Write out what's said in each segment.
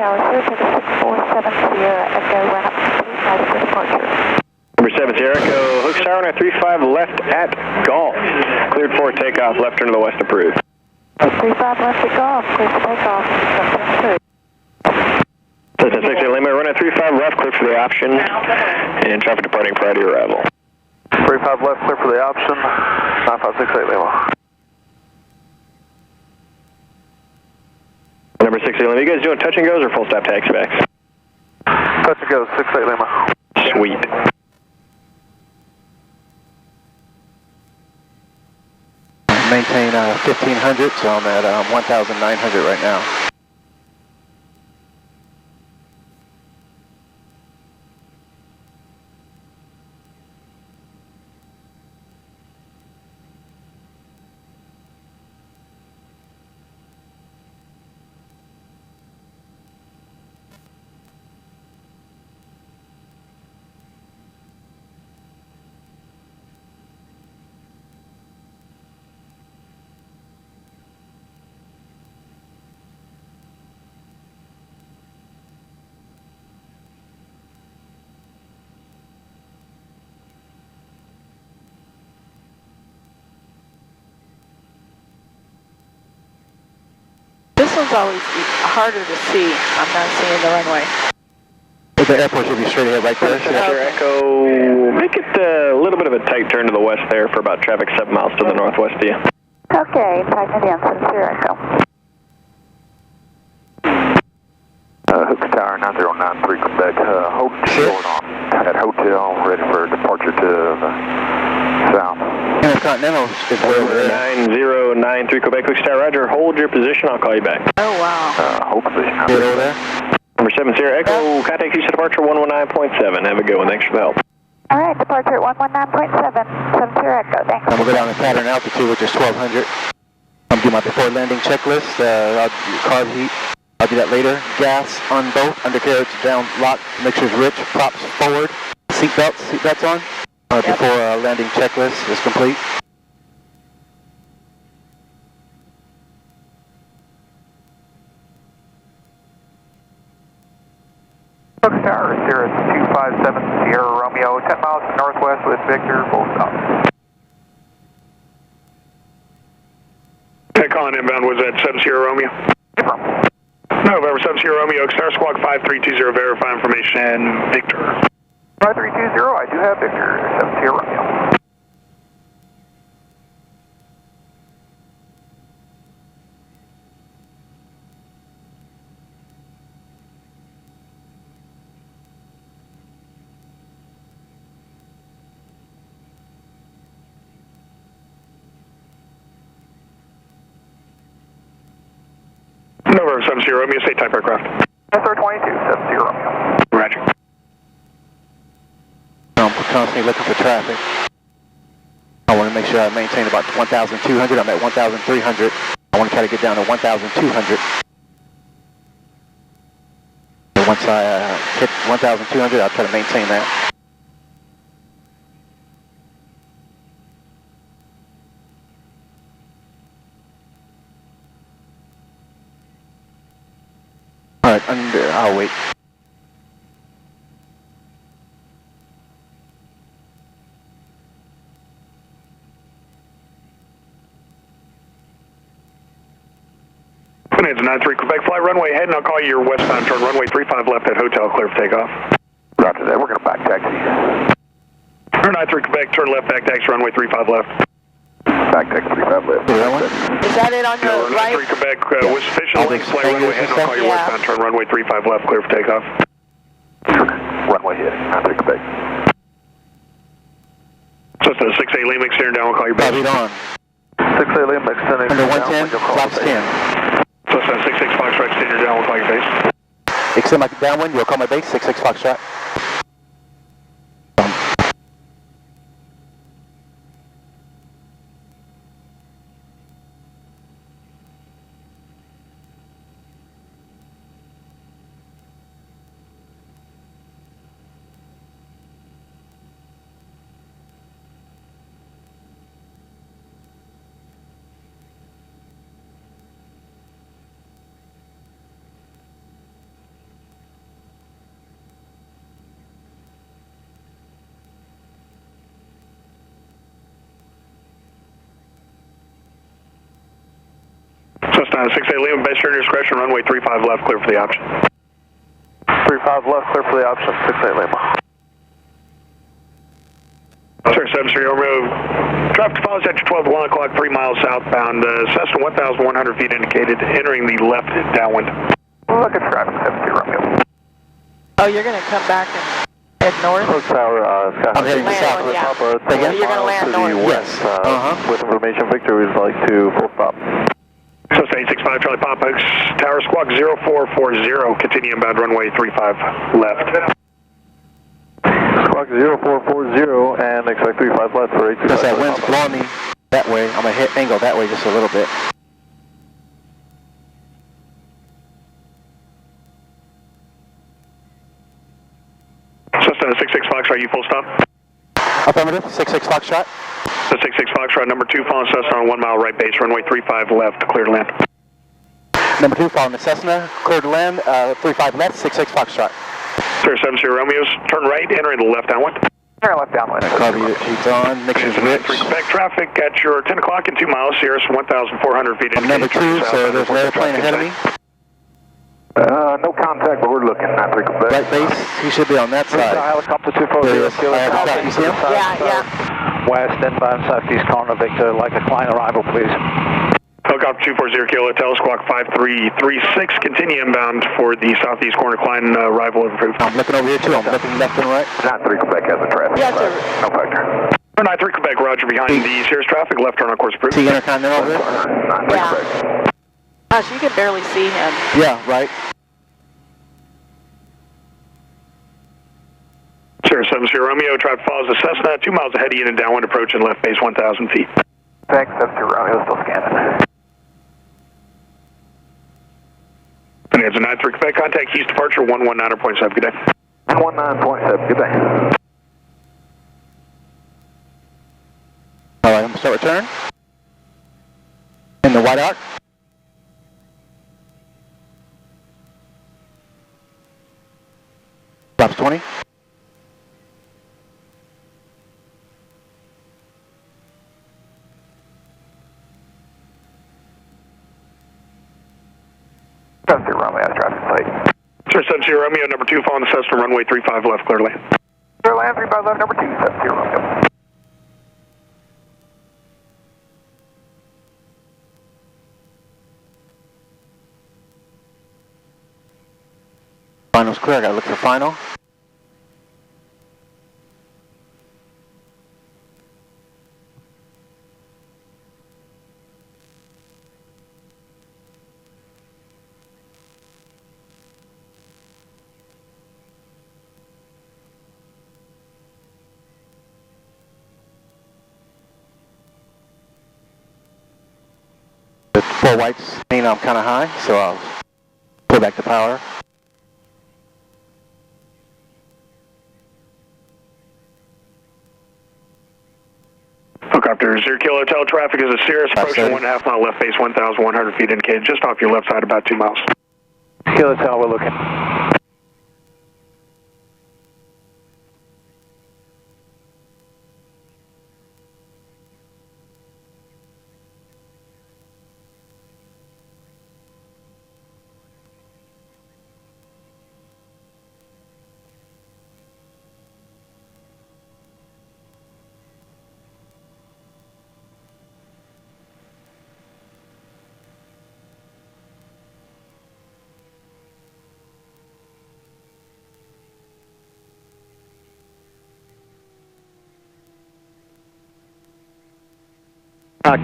Tower, here to the 647 Sierra Echo, run up complete, ready for departure. Number 7 Sierra Echo, Hooks Tower, 35 left at Golf. Cleared for takeoff, left turn to the west approved. 35 left at Golf, clear for takeoff, something approved. Cessna 68 Lima, run at 35 left, clear for the option, and traffic departing prior to arrival. 35 left, clear for the option, 9568 Lima. Number 68 Lima, you guys doing touch and goes or full stop taxi backs? Touch and go, 68 Lima. Sweet. Maintain 1500, so I'm at 1900 right now. This one's always harder to see. I'm not seeing the runway. The airport should be straight ahead right there. Sierra Echo, make it a little bit of a tight turn to the west there for about traffic 7 miles to the northwest of you. Okay, tighten it in, Sierra Echo. Hooks Tower 9093 Quebec, hold short on at hotel, ready for departure to the south. Intercontinental is way over there. 9093 Quebec, Hooks Tower, roger, hold your position, I'll call you back. Oh, wow. Hold position. Good over there. Number 7 Sierra Echo, contact you to departure 119.7, have a good one, thanks for the help. All right, departure at 119.7, 7 Sierra Echo, thanks. I'm going to go down to pattern altitude, which is 1200. I'm doing my before landing checklist, carb heat. I'll do that later. Gas on both, undercarriage down, lock, mixtures rich, props forward, seatbelts on. Before landing checklist is complete. Hooks Tower, Sierra 257 Sierra Romeo, 10 miles to northwest with Victor, full stop. Okay, calling inbound, was that 7 Sierra Romeo? November 7 Sierra Romeo, Star Squawk 5320, verify information, Victor. 5320, I do have Victor, 7 Sierra Romeo. November 7 Sierra Romeo, state type aircraft. SR-22, 7 Sierra Romeo. Roger. I'm constantly looking for traffic. I want to make sure I maintain about 1,200. I'm at 1,300. I want to try to get down to 1,200. And once I hit 1,200, I'll try to maintain that. All right, I'll wait. It's 93 Quebec, fly runway ahead, and I'll call you your westbound turn, runway 35 left at hotel, clear for takeoff. Roger that, we're going to back taxi. 93 Quebec, turn left, back taxi, runway 35 left. Back taxi 35 left. Is that it on your No, right? 93 Quebec, was sufficient length, fly runway ahead, and I'll call you Yeah. westbound turn, runway 35 left, clear for takeoff. Runway heading, 93 Quebec. Cessna 68 Lima, extending down, we'll call you back. Lead on. 68 Lima, extending Under down, 110, you'll call flaps base. 10. Cessna 66 Foxtrot, extending down, we'll call you base. Extend my downwind, you'll call my base, 66 Foxtrot. Cessna 68 Lima, base your discretion, runway 35 left, clear for the option. 35 left, clear for the option, 68 Lima. Sir, 73 Romeo. Traffic follows at your 12 1 o'clock, 3 miles southbound. Cessna 1,100 feet indicated, entering the left downwind. Look at traffic, 73 Romeo. Oh, you're going to come back and head north? Hook Tower, I'm heading south. Yeah. Papa, So you're going to land north? west. With information, Victor, we'd like to full stop. So 865 Charlie Papa, Hooks Tower Squawk 0440, continue inbound runway 35 left. Squawk 0440 and expect 35 left for 825. Because that wind's blowing me that way. I'm going to hit angle that way just a little bit. Cessna 66 Foxtrot, you full stop? Affirmative, 66 Foxtrot. The 66 Foxtrot, number 2, following Cessna on 1 mile right base, runway 35 left, clear to land. Number 2, following the Cessna, clear to land, 35 left, 66 Foxtrot. Sir, 70 Romeos, turn right, entering the left downwind. Turn left downwind. Carb unit sheets on, mixers rich. Expect traffic at your 10 o'clock in 2 miles, Sierra 1,400 feet. I'm number 2, so there's an airplane ahead of me. No contact, but we're looking. Right base, he should be on that side. Helicopter There he 240. is. You see him? Yeah. West inbound southeast corner, Victor. Like a client arrival, please. Helicopter 240 Kilo Hotel, Squawk 5336, continue inbound for the southeast corner, Klein arrival approved. I'm looking over here too, I'm looking left and right. 93 Quebec has a traffic. Yes, sir. No factor. 93 Quebec, roger, behind the Sierra's traffic, left turn on course approved. See Intercontinental over there? 93 Yeah. Quebec. Gosh, you can barely see him. Yeah, right. Sierra 70 Romeo, traffic follows the Cessna, 2 miles ahead of you and downwind approach and left base 1,000 feet. Thanks, 70 Romeo, still scanning. And it's a 93 Quebec, contact East departure 119.7, good day. 119.7, good day. All right, I'm going to start return. In the white arc. Drops 20. Cessna Romeo has traffic plate. Sir, 70 Romeo, number 2, following the Cessna, runway 35 left, clear to land. Clear land, 35 left, number 2, 70 Romeo. Final's clear, I got to look for final. The 4 whites mean I'm kind of high, so I'll pull back the power. Helicopter 0 Kilo Hotel, traffic is a Sierra approaching 1.5 mile left base, 1,100 feet indicated, just off your left side, about 2 miles. Kilo Hotel, we're looking.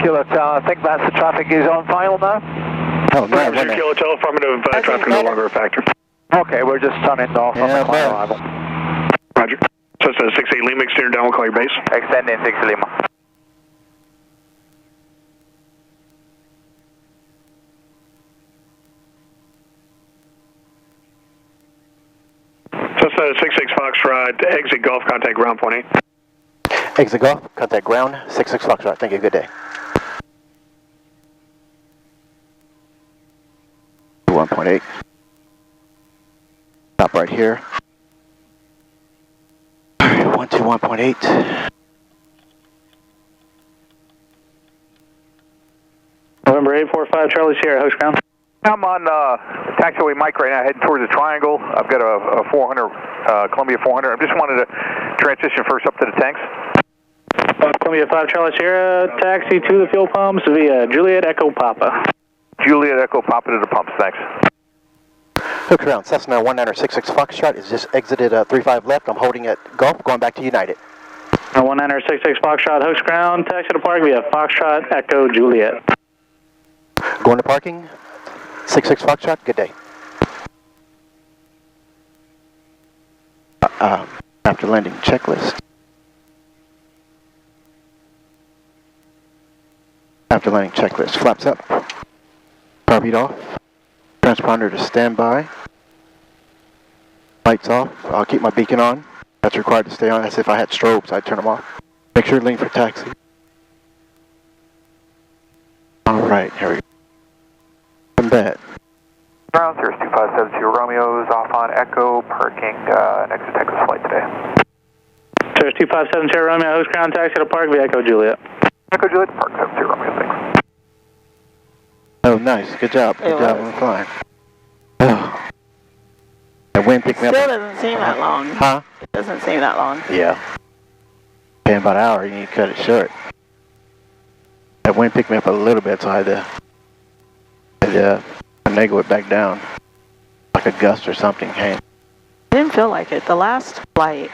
Kilo Hotel, I think that's the traffic is on final now. Oh, man, 0 Kilo Hotel, affirmative, traffic no longer a factor. Okay, we're just turning off on the client arrival. Roger. So it's a 68 Lima, extended down, we'll call your base. Extending 6 Lima. So it's a 66 Foxtrot, exit Golf, contact ground point 8. Exit Golf, contact ground, 66 Foxtrot. Thank you, good day. 1.8. Stop right here. 121.8. November 845. 5 Charlie Sierra, host ground. I'm on taxiway Mike right now, heading towards the triangle. I've got a 400, Columbia 400. I just wanted to transition first up to the tanks. Columbia 5 Charlie Sierra, taxi to the fuel pumps via Juliet Echo Papa. Juliet Echo Papa to the pumps, thanks. Hook around, Cessna 1966 Foxtrot is just exited 35 left. I'm holding at Gulf, going back to United. 1966 Foxtrot, host ground, taxi to park via Foxtrot Echo Juliet. Going to parking, 66 Foxtrot, good day. After landing checklist. After landing checklist, flaps up, power beat off, transponder to standby, lights off, I'll keep my beacon on, that's required to stay on, as if I had strobes, I'd turn them off. Make sure to lean for taxi. Alright, here we go. Come back. Ground, Cirrus 2570 Romeo is off on Echo, parking next to Texas flight today. Cirrus 2570 Romeo, host ground, taxi to park via Echo Juliet. Echo Juliet, park 70 Romeo, thanks. Oh, nice. Good job. Good job on flying. Oh. That wind picked me up. Still doesn't seem that long. Huh? It doesn't seem that long. Yeah. In about an hour, you need to cut it short. That wind picked me up a little bit, so I had to finagle it back down. Like a gust or something came. I didn't feel like it. The last flight